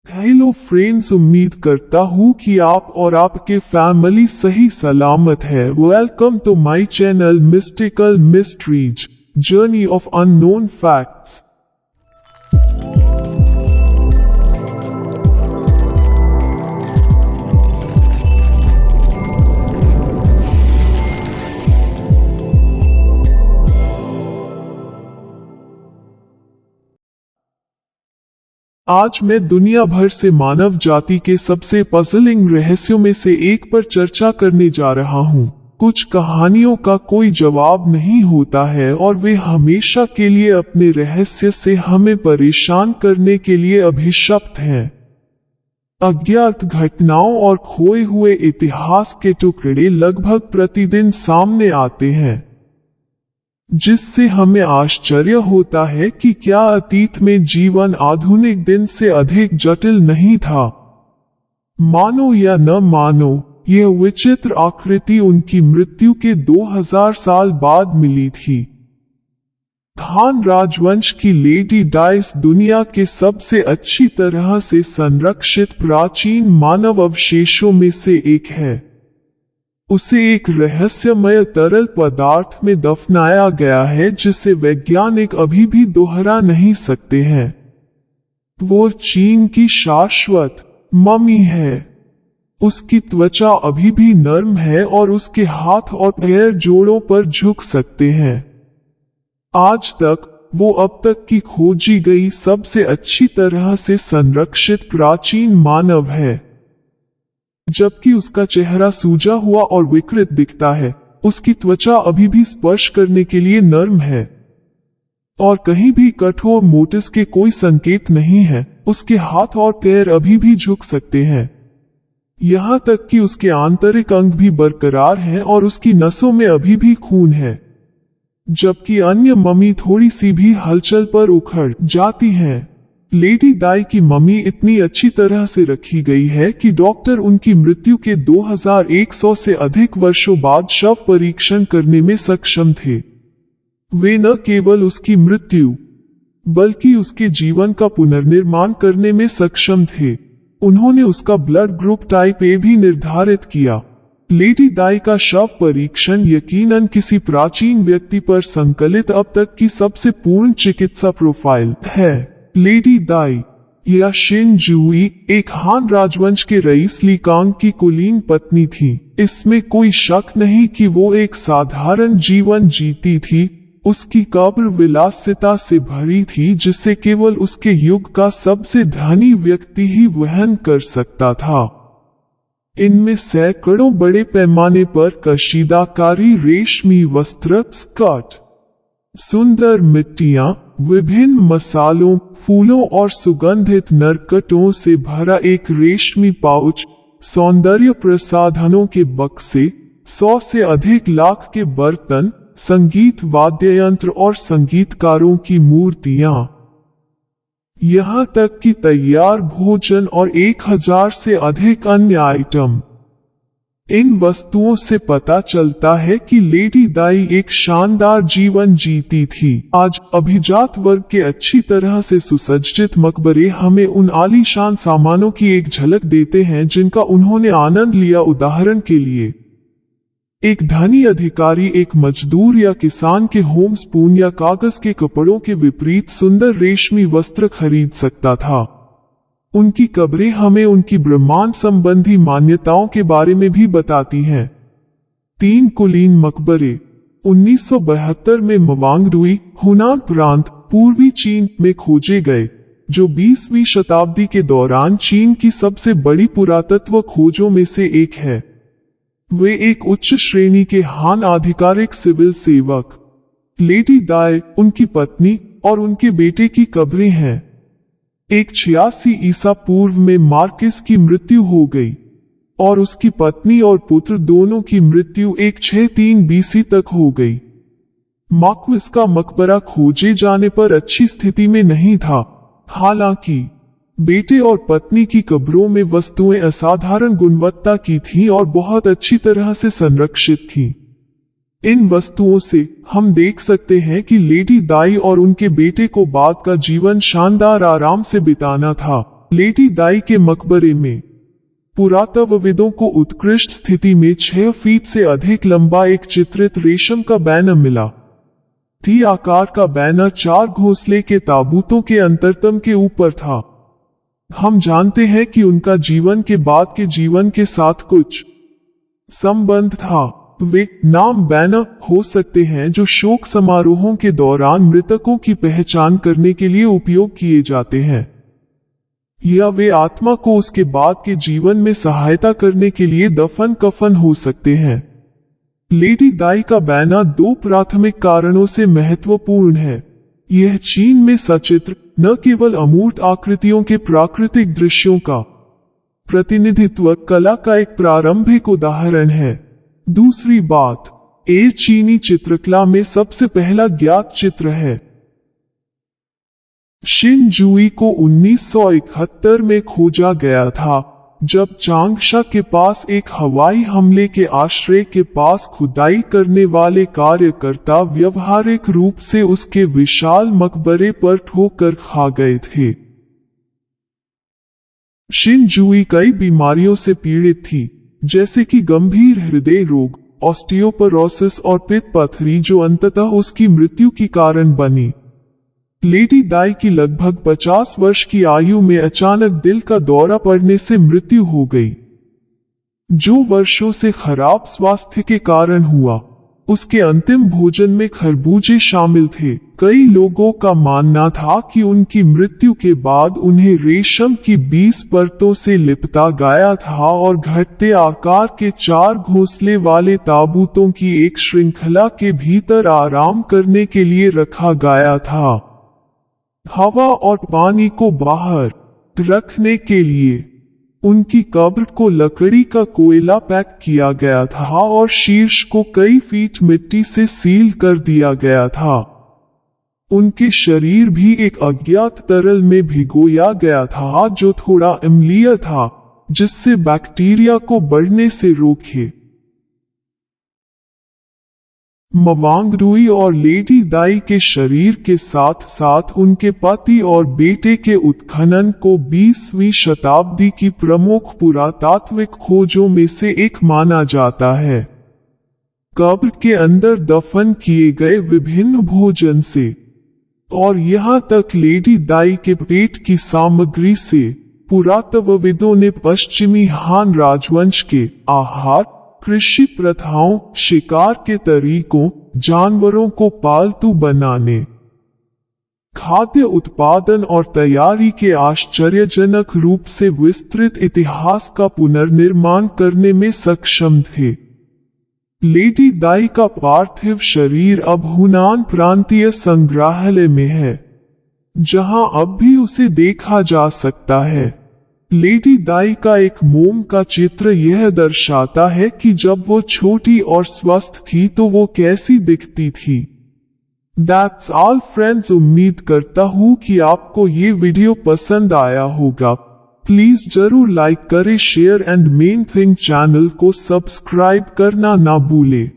Hello friends, उम्मीद करता हूँ कि आप और आपके फैमिली सही सलामत है। Welcome to my channel mystical mysteries journey of unknown facts. आज मैं दुनिया भर से मानव जाति के सबसे पजलिंग रहस्यों में से एक पर चर्चा करने जा रहा हूँ। कुछ कहानियों का कोई जवाब नहीं होता है और वे हमेशा के लिए अपने रहस्य से हमें परेशान करने के लिए अभिशप्त हैं। अज्ञात घटनाओं और खोए हुए इतिहास के टुकड़े लगभग प्रतिदिन सामने आते हैं, जिससे हमें आश्चर्य होता है कि क्या अतीत में जीवन आधुनिक दिन से अधिक जटिल नहीं था। मानो या न मानो, यह विचित्र आकृति उनकी मृत्यु के 2000 साल बाद मिली थी। हान राजवंश की लेडी डाइस दुनिया के सबसे अच्छी तरह से संरक्षित प्राचीन मानव अवशेषों में से एक है। उसे एक रहस्यमय तरल पदार्थ में दफनाया गया है जिसे वैज्ञानिक अभी भी दोहरा नहीं सकते हैं। वो चीन की शाश्वत मम्मी है। उसकी त्वचा अभी भी नर्म है और उसके हाथ और पैर जोड़ों पर झुक सकते हैं। आज तक वो अब तक की खोजी गई सबसे अच्छी तरह से संरक्षित प्राचीन मानव है। जबकि उसका चेहरा सूजा हुआ और विकृत दिखता है, उसकी त्वचा अभी भी स्पर्श करने के लिए नर्म है और कहीं भी कठोर मोटिस के कोई संकेत नहीं है। उसके हाथ और पैर अभी भी झुक सकते हैं, यहाँ तक कि उसके आंतरिक अंग भी बरकरार हैं और उसकी नसों में अभी भी खून है, जबकि अन्य मम्मी थोड़ी सी भी हलचल पर उखड़ जाती हैं। लेडी डाई की मम्मी इतनी अच्छी तरह से रखी गई है कि डॉक्टर उनकी मृत्यु के 2100 से अधिक वर्षों बाद शव परीक्षण करने में सक्षम थे। वे न केवल उसकी मृत्यु बल्कि उसके जीवन का पुनर्निर्माण करने में सक्षम थे। उन्होंने उसका ब्लड ग्रुप टाइप ए भी निर्धारित किया। लेडी डाई का शव परीक्षण यकीनन किसी प्राचीन व्यक्ति पर संकलित अब तक की सबसे पूर्ण चिकित्सा प्रोफाइल है। लेडी डाई या शिन जुई एक हान राजवंश के रईस ली कांग की कुलीन पत्नी थी। इसमें कोई शक नहीं कि वो एक साधारण जीवन जीती थी। उसकी कब्र विलासिता से भरी थी जिसे केवल उसके युग का सबसे धनी व्यक्ति ही वहन कर सकता था। इनमें सैकड़ों बड़े पैमाने पर कशीदाकारी रेशमी वस्त्र, स्कर्ट, सुंदर मिट्टियां, विभिन्न मसालों, फूलों और सुगंधित नरकटों से भरा एक रेशमी पाउच, सौंदर्य प्रसाधनों के बक्से, 100 से अधिक लाख के बर्तन, संगीत वाद्ययंत्र और संगीतकारों की मूर्तियां, यहाँ तक कि तैयार भोजन और 1000 से अधिक अन्य आइटम। इन वस्तुओं से पता चलता है कि लेडी डाई एक शानदार जीवन जीती थी। आज अभिजात वर्ग के अच्छी तरह से सुसज्जित मकबरे हमें उन आलीशान सामानों की एक झलक देते हैं जिनका उन्होंने आनंद लिया। उदाहरण के लिए, एक धनी अधिकारी एक मजदूर या किसान के होम स्पून या कागज के कपड़ों के विपरीत सुंदर रेशमी वस्त्र खरीद सकता था। उनकी कब्रें हमें उनकी ब्रह्मांड संबंधी मान्यताओं के बारे में भी बताती हैं। 3 कुलीन मकबरे 1972 में मवांगडुई, हुनान प्रांत, पूर्वी चीन में खोजे गए, जो 20वीं शताब्दी के दौरान चीन की सबसे बड़ी पुरातत्व खोजों में से एक है। वे एक उच्च श्रेणी के हान आधिकारिक सिविल सेवक, लेडी डाई, उनकी पत्नी और उनके बेटे की कब्रें हैं। एक 86 ईसा पूर्व में मार्किस की मृत्यु हो गई और उसकी पत्नी और पुत्र दोनों की मृत्यु 163 बीसी तक हो गई। मार्किस का मकबरा खोजे जाने पर अच्छी स्थिति में नहीं था, हालांकि बेटे और पत्नी की कब्रों में वस्तुएं असाधारण गुणवत्ता की थीं और बहुत अच्छी तरह से संरक्षित थीं। इन वस्तुओं से हम देख सकते हैं कि लेडी डाई और उनके बेटे को बाद का जीवन शानदार आराम से बिताना था। लेडी दाई के मकबरे में पुरातत्वविदों को उत्कृष्ट स्थिति में 6 फीट से अधिक लंबा एक चित्रित रेशम का बैनर मिला। टी आकार का बैनर 4 घोंसले के ताबूतों के अंतरतम के ऊपर था। हम जानते हैं कि उनका जीवन के बाद के जीवन के साथ कुछ संबंध था। वे नाम बैनर हो सकते हैं जो शोक समारोहों के दौरान मृतकों की पहचान करने के लिए उपयोग किए जाते हैं, या वे आत्मा को उसके बाद के जीवन में सहायता करने के लिए दफन कफन हो सकते हैं। लेडी दाई का बैनर 2 प्राथमिक कारणों से महत्वपूर्ण है। यह चीन में सचित्र न केवल अमूर्त आकृतियों के प्राकृतिक दृश्यों का प्रतिनिधित्व कला का एक प्रारंभिक उदाहरण है। दूसरी बात, ये चीनी चित्रकला में सबसे पहला ज्ञात चित्र है। शिन जुई को 1971 में खोजा गया था, जब चांगशा के पास एक हवाई हमले के आश्रय के पास खुदाई करने वाले कार्यकर्ता व्यवहारिक रूप से उसके विशाल मकबरे पर ठोकर खा गए थे। शिन जुई कई बीमारियों से पीड़ित थी, जैसे कि गंभीर हृदय रोग, ऑस्टियोपोरोसिस और पित्त पथरी, जो अंततः उसकी मृत्यु की कारण बनी। लेडी दाई की लगभग 50 वर्ष की आयु में अचानक दिल का दौरा पड़ने से मृत्यु हो गई, जो वर्षों से खराब स्वास्थ्य के कारण हुआ। उसके अंतिम भोजन में खरबूजे शामिल थे। कई लोगों का मानना था कि उनकी मृत्यु के बाद उन्हें रेशम की 20 परतों से लिपटा गया था और घटते आकार के 4 घोंसले वाले ताबूतों की एक श्रृंखला के भीतर आराम करने के लिए रखा गया था। हवा और पानी को बाहर रखने के लिए उनकी कब्र को लकड़ी का कोयला पैक किया गया था और शीर्ष को कई फीट मिट्टी से सील कर दिया गया था। उनके शरीर भी एक अज्ञात तरल में भिगोया गया था जो थोड़ा अम्लीय था, जिससे बैक्टीरिया को बढ़ने से रोके। मवांगडुई और लेडी दाई के शरीर के साथ साथ उनके पति और बेटे के उत्खनन को 20वीं शताब्दी की प्रमुख पुरातात्विक खोजों में से एक माना जाता है। कब्र के अंदर दफन किए गए विभिन्न भोजन से और यहां तक लेडी दाई के पेट की सामग्री से पुरातत्वविदों ने पश्चिमी हान राजवंश के आहार, कृषि प्रथाओं, शिकार के तरीकों, जानवरों को पालतू बनाने, खाद्य उत्पादन और तैयारी के आश्चर्यजनक रूप से विस्तृत इतिहास का पुनर्निर्माण करने में सक्षम थे। लेडी दाई का पार्थिव शरीर अब हुनान प्रांतीय संग्रहालय में है, जहां अब भी उसे देखा जा सकता है। लेडी दाई का एक मोम का चित्र यह दर्शाता है कि जब वो छोटी और स्वस्थ थी तो वो कैसी दिखती थी। That's all friends, उम्मीद करता हूँ कि आपको ये वीडियो पसंद आया होगा। प्लीज जरूर लाइक करें, share and main thing channel को सब्सक्राइब करना ना भूलें।